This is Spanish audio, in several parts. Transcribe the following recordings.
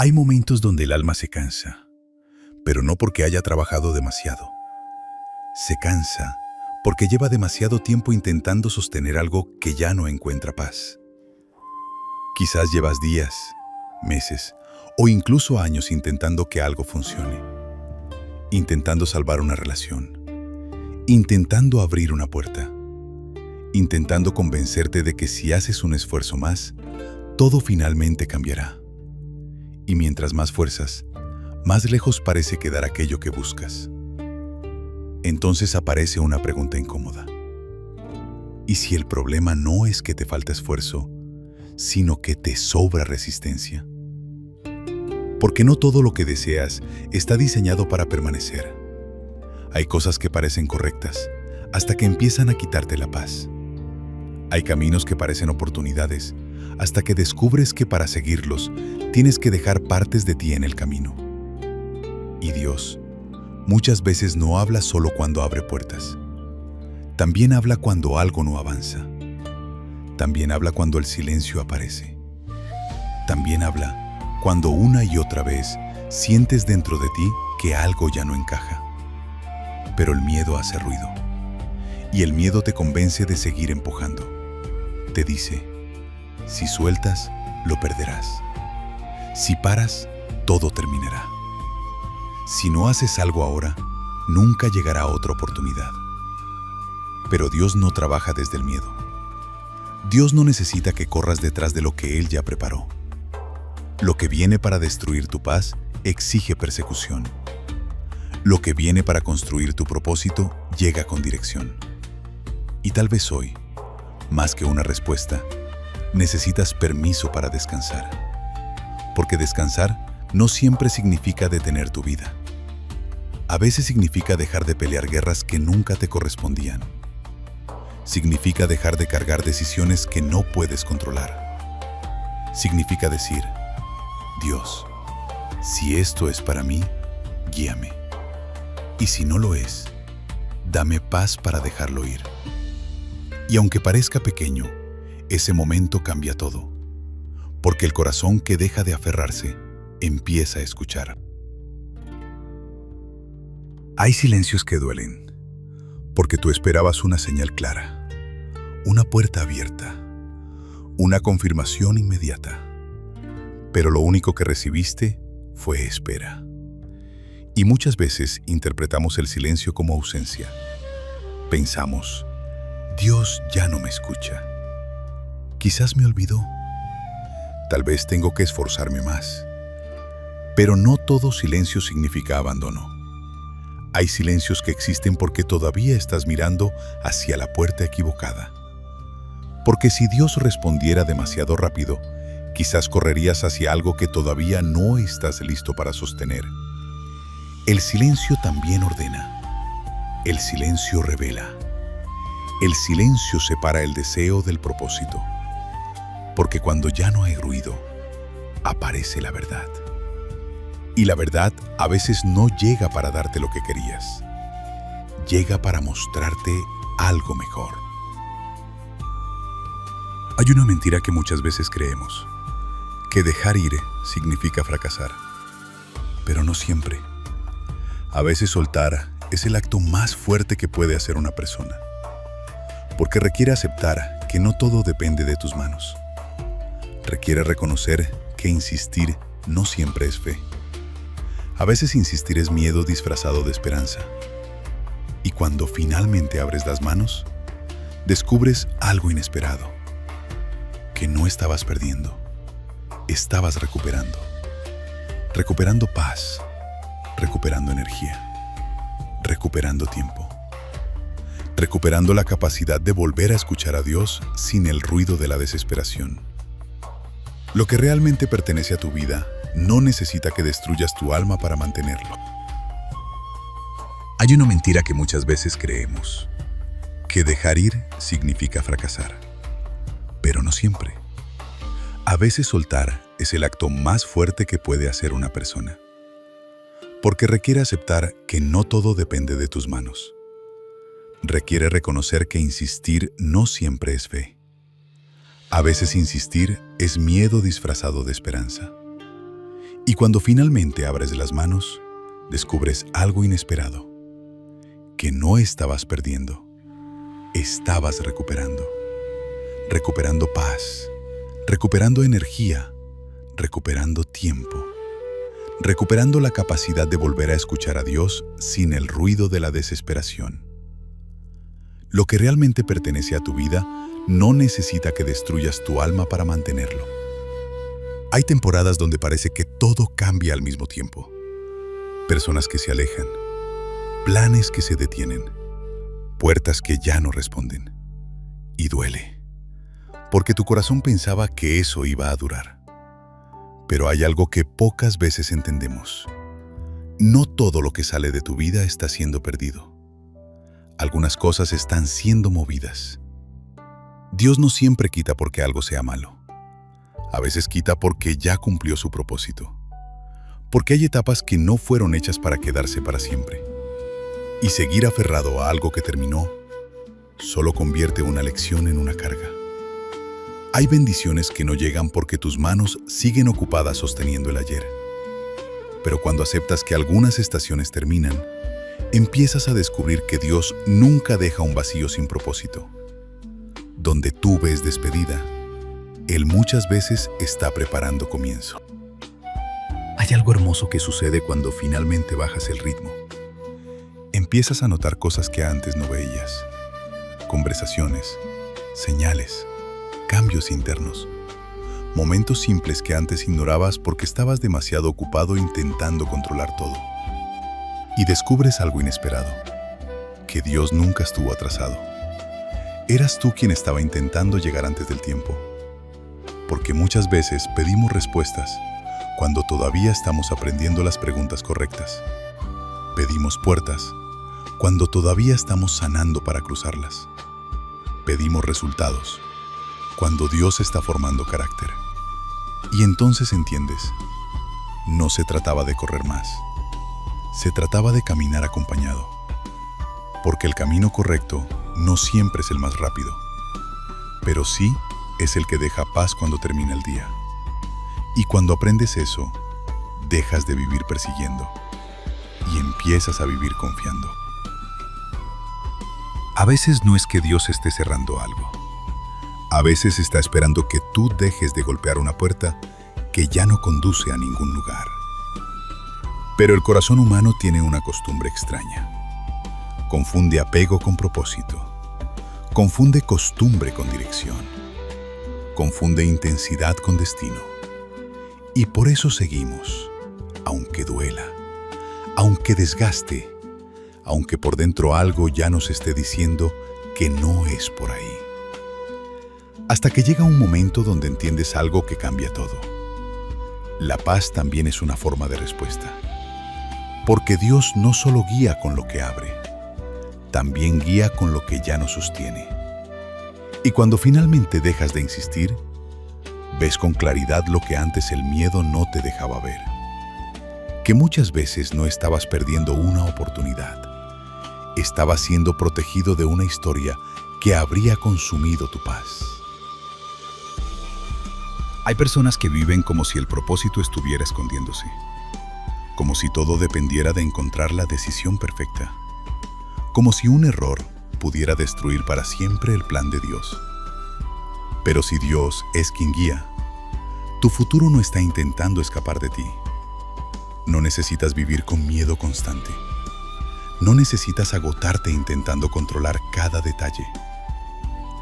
Hay momentos donde el alma se cansa, pero no porque haya trabajado demasiado. Se cansa porque lleva demasiado tiempo intentando sostener algo que ya no encuentra paz. Quizás llevas días, meses o incluso años intentando que algo funcione, intentando salvar una relación, intentando abrir una puerta, intentando convencerte de que si haces un esfuerzo más, todo finalmente cambiará. Y mientras más fuerzas, más lejos parece quedar aquello que buscas. Entonces aparece una pregunta incómoda. ¿Y si el problema no es que te falta esfuerzo, sino que te sobra resistencia? Porque no todo lo que deseas está diseñado para permanecer. Hay cosas que parecen correctas hasta que empiezan a quitarte la paz. Hay caminos que parecen oportunidades hasta que descubres que para seguirlos tienes que dejar partes de ti en el camino. Y Dios muchas veces no habla solo cuando abre puertas. También habla cuando algo no avanza. También habla cuando el silencio aparece. También habla cuando una y otra vez sientes dentro de ti que algo ya no encaja. Pero el miedo hace ruido. Y el miedo te convence de seguir empujando. Te dice, si sueltas, lo perderás. Si paras, todo terminará. Si no haces algo ahora, nunca llegará otra oportunidad. Pero Dios no trabaja desde el miedo. Dios no necesita que corras detrás de lo que Él ya preparó. Lo que viene para destruir tu paz exige persecución. Lo que viene para construir tu propósito llega con dirección. Y tal vez hoy, más que una respuesta, necesitas permiso para descansar. Porque descansar no siempre significa detener tu vida. A veces significa dejar de pelear guerras que nunca te correspondían. Significa dejar de cargar decisiones que no puedes controlar. Significa decir, Dios, si esto es para mí, guíame. Y si no lo es, dame paz para dejarlo ir. Y aunque parezca pequeño, ese momento cambia todo. Porque el corazón que deja de aferrarse empieza a escuchar. Hay silencios que duelen, porque tú esperabas una señal clara, una puerta abierta, una confirmación inmediata. Pero lo único que recibiste fue espera. Y muchas veces interpretamos el silencio como ausencia. Pensamos, Dios ya no me escucha. Quizás me olvidó. Tal vez tengo que esforzarme más. Pero no todo silencio significa abandono. Hay silencios que existen porque todavía estás mirando hacia la puerta equivocada. Porque si Dios respondiera demasiado rápido, quizás correrías hacia algo que todavía no estás listo para sostener. El silencio también ordena. El silencio revela. El silencio separa el deseo del propósito. Porque cuando ya no hay ruido, aparece la verdad. Y la verdad a veces no llega para darte lo que querías. Llega para mostrarte algo mejor. Hay una mentira que muchas veces creemos, que dejar ir significa fracasar. Pero no siempre. A veces soltar es el acto más fuerte que puede hacer una persona. Porque requiere aceptar que no todo depende de tus manos. Requiere reconocer que insistir no siempre es fe. A veces insistir es miedo disfrazado de esperanza. Y cuando finalmente abres las manos, descubres algo inesperado. Que no estabas perdiendo, estabas recuperando. Recuperando paz, recuperando energía, recuperando tiempo. Recuperando la capacidad de volver a escuchar a Dios sin el ruido de la desesperación. Lo que realmente pertenece a tu vida no necesita que destruyas tu alma para mantenerlo. Hay una mentira que muchas veces creemos, que dejar ir significa fracasar. Pero no siempre. A veces soltar es el acto más fuerte que puede hacer una persona. Porque requiere aceptar que no todo depende de tus manos. Requiere reconocer que insistir no siempre es fe. A veces insistir es miedo disfrazado de esperanza. Y cuando finalmente abres las manos, descubres algo inesperado, que no estabas perdiendo, estabas recuperando. Recuperando paz, recuperando energía, recuperando tiempo, recuperando la capacidad de volver a escuchar a Dios sin el ruido de la desesperación. Lo que realmente pertenece a tu vida no necesita que destruyas tu alma para mantenerlo. Hay temporadas donde parece que todo cambia al mismo tiempo. Personas que se alejan, planes que se detienen, puertas que ya no responden. Y duele, porque tu corazón pensaba que eso iba a durar. Pero hay algo que pocas veces entendemos. No todo lo que sale de tu vida está siendo perdido. Algunas cosas están siendo movidas. Dios no siempre quita porque algo sea malo. A veces quita porque ya cumplió su propósito. Porque hay etapas que no fueron hechas para quedarse para siempre. Y seguir aferrado a algo que terminó solo convierte una lección en una carga. Hay bendiciones que no llegan porque tus manos siguen ocupadas sosteniendo el ayer. Pero cuando aceptas que algunas estaciones terminan, empiezas a descubrir que Dios nunca deja un vacío sin propósito. Donde tú ves despedida, Él muchas veces está preparando comienzo. Hay algo hermoso que sucede cuando finalmente bajas el ritmo. Empiezas a notar cosas que antes no veías. Conversaciones, señales, cambios internos. Momentos simples que antes ignorabas porque estabas demasiado ocupado intentando controlar todo. Y descubres algo inesperado, que Dios nunca estuvo atrasado. Eras tú quien estaba intentando llegar antes del tiempo. Porque muchas veces pedimos respuestas cuando todavía estamos aprendiendo las preguntas correctas. Pedimos puertas cuando todavía estamos sanando para cruzarlas. Pedimos resultados cuando Dios está formando carácter. Y entonces entiendes, no se trataba de correr más, se trataba de caminar acompañado. Porque el camino correcto no siempre es el más rápido, pero sí es el que deja paz cuando termina el día. Y cuando aprendes eso, dejas de vivir persiguiendo y empiezas a vivir confiando. A veces no es que Dios esté cerrando algo. A veces está esperando que tú dejes de golpear una puerta que ya no conduce a ningún lugar. Pero el corazón humano tiene una costumbre extraña. Confunde apego con propósito. Confunde costumbre con dirección. Confunde intensidad con destino. Y por eso seguimos, aunque duela, aunque desgaste, aunque por dentro algo ya nos esté diciendo que no es por ahí. Hasta que llega un momento donde entiendes algo que cambia todo. La paz también es una forma de respuesta. Porque Dios no solo guía con lo que abre, también guía con lo que ya no sostiene. Y cuando finalmente dejas de insistir, ves con claridad lo que antes el miedo no te dejaba ver. Que muchas veces no estabas perdiendo una oportunidad. Estabas siendo protegido de una historia que habría consumido tu paz. Hay personas que viven como si el propósito estuviera escondiéndose. Como si todo dependiera de encontrar la decisión perfecta. Como si un error pudiera destruir para siempre el plan de Dios. Pero si Dios es quien guía, tu futuro no está intentando escapar de ti. No necesitas vivir con miedo constante. No necesitas agotarte intentando controlar cada detalle.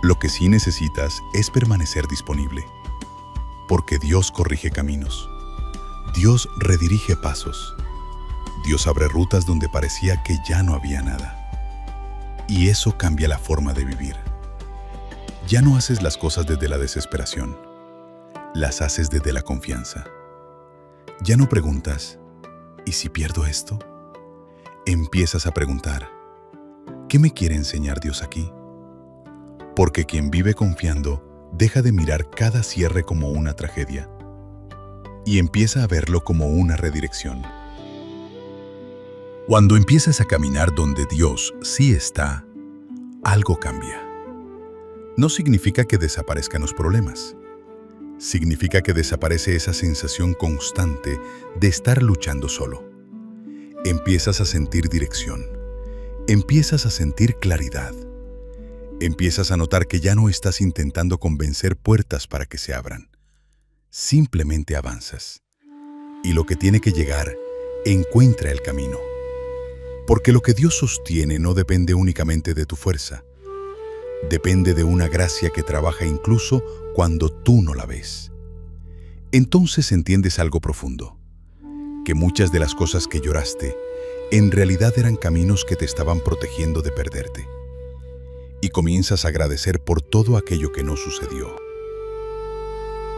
Lo que sí necesitas es permanecer disponible. Porque Dios corrige caminos. Dios redirige pasos. Dios abre rutas donde parecía que ya no había nada. Y eso cambia la forma de vivir. Ya no haces las cosas desde la desesperación. Las haces desde la confianza. Ya no preguntas, ¿y si pierdo esto? Empiezas a preguntar, ¿qué me quiere enseñar Dios aquí? Porque quien vive confiando deja de mirar cada cierre como una tragedia y empieza a verlo como una redirección. Cuando empiezas a caminar donde Dios sí está, algo cambia. No significa que desaparezcan los problemas. Significa que desaparece esa sensación constante de estar luchando solo. Empiezas a sentir dirección. Empiezas a sentir claridad. Empiezas a notar que ya no estás intentando convencer puertas para que se abran. Simplemente avanzas. Y lo que tiene que llegar, encuentra el camino. Porque lo que Dios sostiene no depende únicamente de tu fuerza. Depende de una gracia que trabaja incluso cuando tú no la ves. Entonces entiendes algo profundo, que muchas de las cosas que lloraste en realidad eran caminos que te estaban protegiendo de perderte. Y comienzas a agradecer por todo aquello que no sucedió.